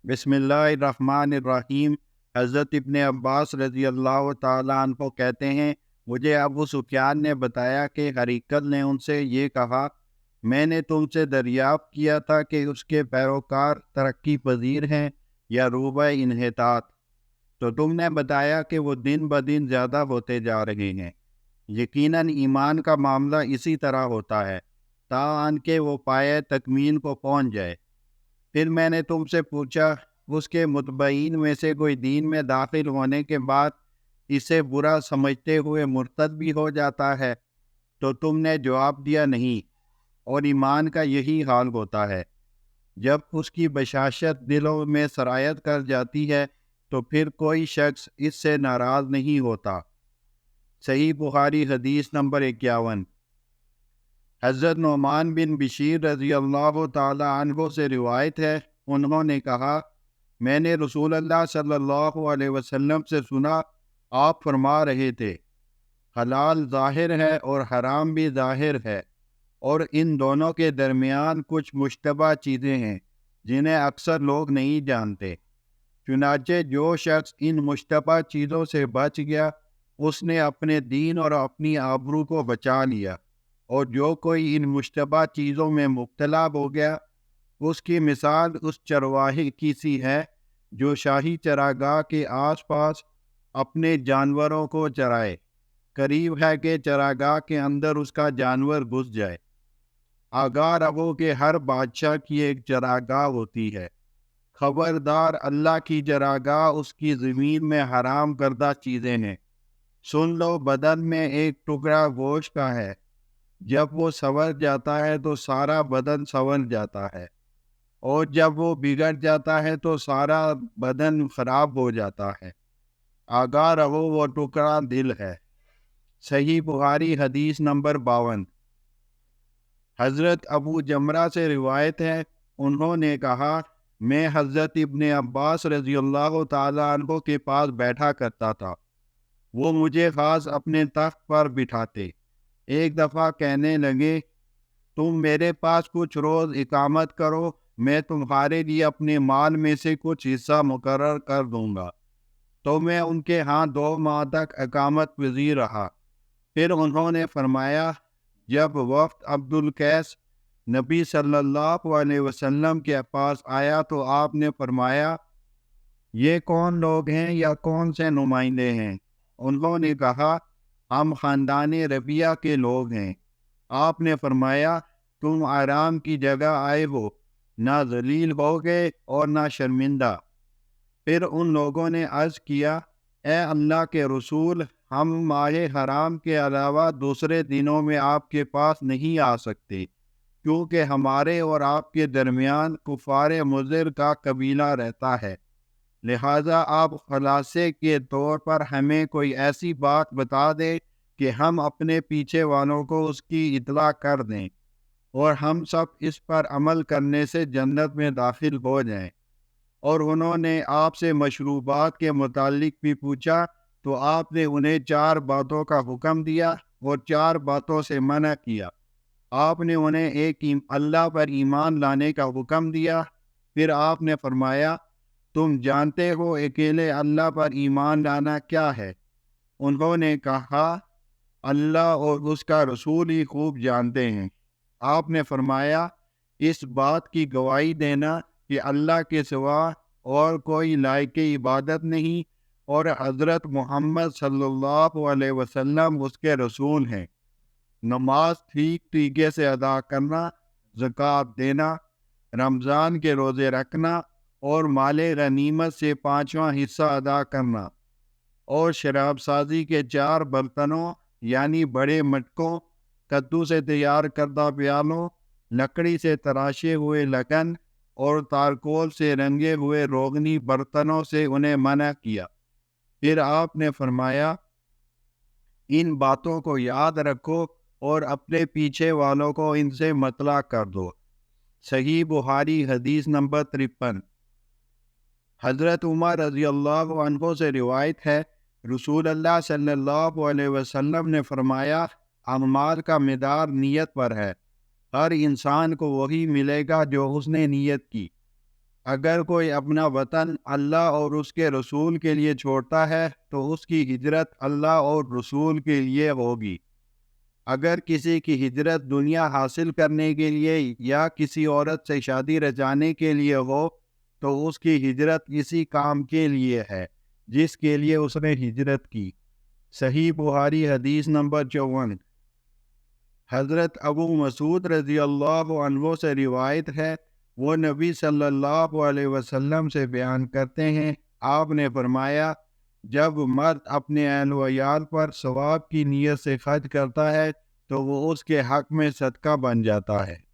بسم اللہ الرحمن الرحیم۔ حضرت ابن عباس رضی اللہ تعالیٰ عنہ کہتے ہیں، مجھے ابو سفیان نے بتایا کہ ہریکل نے ان سے یہ کہا، میں نے تم سے دریافت کیا تھا کہ اس کے پیروکار ترقی پذیر ہیں یا روبہ انحطاط، تو تم نے بتایا کہ وہ دن بدن زیادہ ہوتے جا رہے ہیں۔ یقیناً ایمان کا معاملہ اسی طرح ہوتا ہے تاان کہ وہ پایہ تکمیل کو پہنچ جائے۔ پھر میں نے تم سے پوچھا، اس کے متبعین میں سے کوئی دین میں داخل ہونے کے بعد اسے برا سمجھتے ہوئے مرتد بھی ہو جاتا ہے؟ تو تم نے جواب دیا، نہیں، اور ایمان کا یہی حال ہوتا ہے، جب اس کی بشاشت دلوں میں سرایت کر جاتی ہے تو پھر کوئی شخص اس سے ناراض نہیں ہوتا۔ صحیح بخاری حدیث نمبر 51۔ حضرت نعمان بن بشیر رضی اللہ تعالی عنہ سے روایت ہے، انہوں نے کہا، میں نے رسول اللہ صلی اللہ علیہ وسلم سے سنا، آپ فرما رہے تھے، حلال ظاہر ہے اور حرام بھی ظاہر ہے، اور ان دونوں کے درمیان کچھ مشتبہ چیزیں ہیں جنہیں اکثر لوگ نہیں جانتے۔ چنانچہ جو شخص ان مشتبہ چیزوں سے بچ گیا، اس نے اپنے دین اور اپنی آبرو کو بچا لیا، اور جو کوئی ان مشتبہ چیزوں میں مبتلا ہو گیا، اس کی مثال اس چرواہے کی سی ہے جو شاہی چراگاہ کے آس پاس اپنے جانوروں کو چرائے، قریب ہے کہ چراگاہ کے اندر اس کا جانور گھس جائے۔ آگاہ رہو کہ ہر بادشاہ کی ایک چراگاہ ہوتی ہے، خبردار، اللہ کی چراگاہ اس کی زمین میں حرام کردہ چیزیں ہیں۔ سن لو، بدن میں ایک ٹکڑا گوشت کا ہے، جب وہ سنور جاتا ہے تو سارا بدن سنور جاتا ہے، اور جب وہ بگڑ جاتا ہے تو سارا بدن خراب ہو جاتا ہے۔ آگاہ رہو، وہ ٹکڑا دل ہے۔ صحیح بخاری حدیث نمبر 52۔ حضرت ابو جمرہ سے روایت ہے، انہوں نے کہا، میں حضرت ابن عباس رضی اللہ تعالیٰ عنہ کے پاس بیٹھا کرتا تھا، وہ مجھے خاص اپنے تخت پر بٹھاتے۔ ایک دفعہ کہنے لگے، تم میرے پاس کچھ روز اقامت کرو، میں تمہارے لیے اپنے مال میں سے کچھ حصہ مقرر کر دوں گا۔ تو میں ان کے ہاں 2 ماہ تک اقامت پذیر رہا۔ پھر انہوں نے فرمایا، جب وفد عبد القیس نبی صلی اللہ علیہ وسلم کے پاس آیا تو آپ نے فرمایا، یہ کون لوگ ہیں یا کون سے نمائندے ہیں؟ انہوں نے کہا، ہم خاندان ربیہ کے لوگ ہیں۔ آپ نے فرمایا، تم آرام کی جگہ آئے ہو، نہ ذلیل ہوگے اور نہ شرمندہ۔ پھر ان لوگوں نے عرض کیا، اے اللہ کے رسول، ہم ماہ حرام کے علاوہ دوسرے دنوں میں آپ کے پاس نہیں آ سکتے، کیونکہ ہمارے اور آپ کے درمیان کفار مضر کا قبیلہ رہتا ہے، لہذا آپ خلاصے کے طور پر ہمیں کوئی ایسی بات بتا دیں کہ ہم اپنے پیچھے والوں کو اس کی اطلاع کر دیں، اور ہم سب اس پر عمل کرنے سے جنت میں داخل ہو جائیں۔ اور انہوں نے آپ سے مشروبات کے متعلق بھی پوچھا، تو آپ نے انہیں 4 باتوں کا حکم دیا اور 4 باتوں سے منع کیا۔ آپ نے انہیں اللہ پر ایمان لانے کا حکم دیا، پھر آپ نے فرمایا، تم جانتے ہو اکیلے اللہ پر ایمان لانا کیا ہے؟ انہوں نے کہا، اللہ اور اس کا رسول ہی خوب جانتے ہیں۔ آپ نے فرمایا، اس بات کی گواہی دینا کہ اللہ کے سوا اور کوئی لائق عبادت نہیں، اور حضرت محمد صلی اللہ علیہ وسلم اس کے رسول ہیں۔ نماز ٹھیک طریقے سے ادا کرنا، زکوٰۃ دینا، رمضان کے روزے رکھنا، اور مال غنیمت سے 5واں حصہ ادا کرنا، اور شراب سازی کے 4 برتنوں یعنی بڑے مٹکوں، کدو سے تیار کردہ پیالوں، لکڑی سے تراشے ہوئے لگن اور تارکول سے رنگے ہوئے روغنی برتنوں سے انہیں منع کیا۔ پھر آپ نے فرمایا، ان باتوں کو یاد رکھو اور اپنے پیچھے والوں کو ان سے مطلع کر دو۔ صحیح بخاری حدیث نمبر 53۔ حضرت عمر رضی اللہ عنہ سے روایت ہے، رسول اللہ صلی اللہ علیہ وسلم نے فرمایا، اعمال کا مدار نیت پر ہے، ہر انسان کو وہی ملے گا جو اس نے نیت کی۔ اگر کوئی اپنا وطن اللہ اور اس کے رسول کے لیے چھوڑتا ہے تو اس کی ہجرت اللہ اور رسول کے لیے ہوگی۔ اگر کسی کی ہجرت دنیا حاصل کرنے کے لیے یا کسی عورت سے شادی رچانے کے لیے ہو تو اس کی ہجرت اسی کام کے لیے ہے جس کے لیے اس نے ہجرت کی۔ صحیح بخاری حدیث نمبر 54۔ حضرت ابو مسعود رضی اللہ عنہ سے روایت ہے، وہ نبی صلی اللہ علیہ وسلم سے بیان کرتے ہیں، آپ نے فرمایا، جب مرد اپنے اہل و عیال پر ثواب کی نیت سے خرچ کرتا ہے تو وہ اس کے حق میں صدقہ بن جاتا ہے۔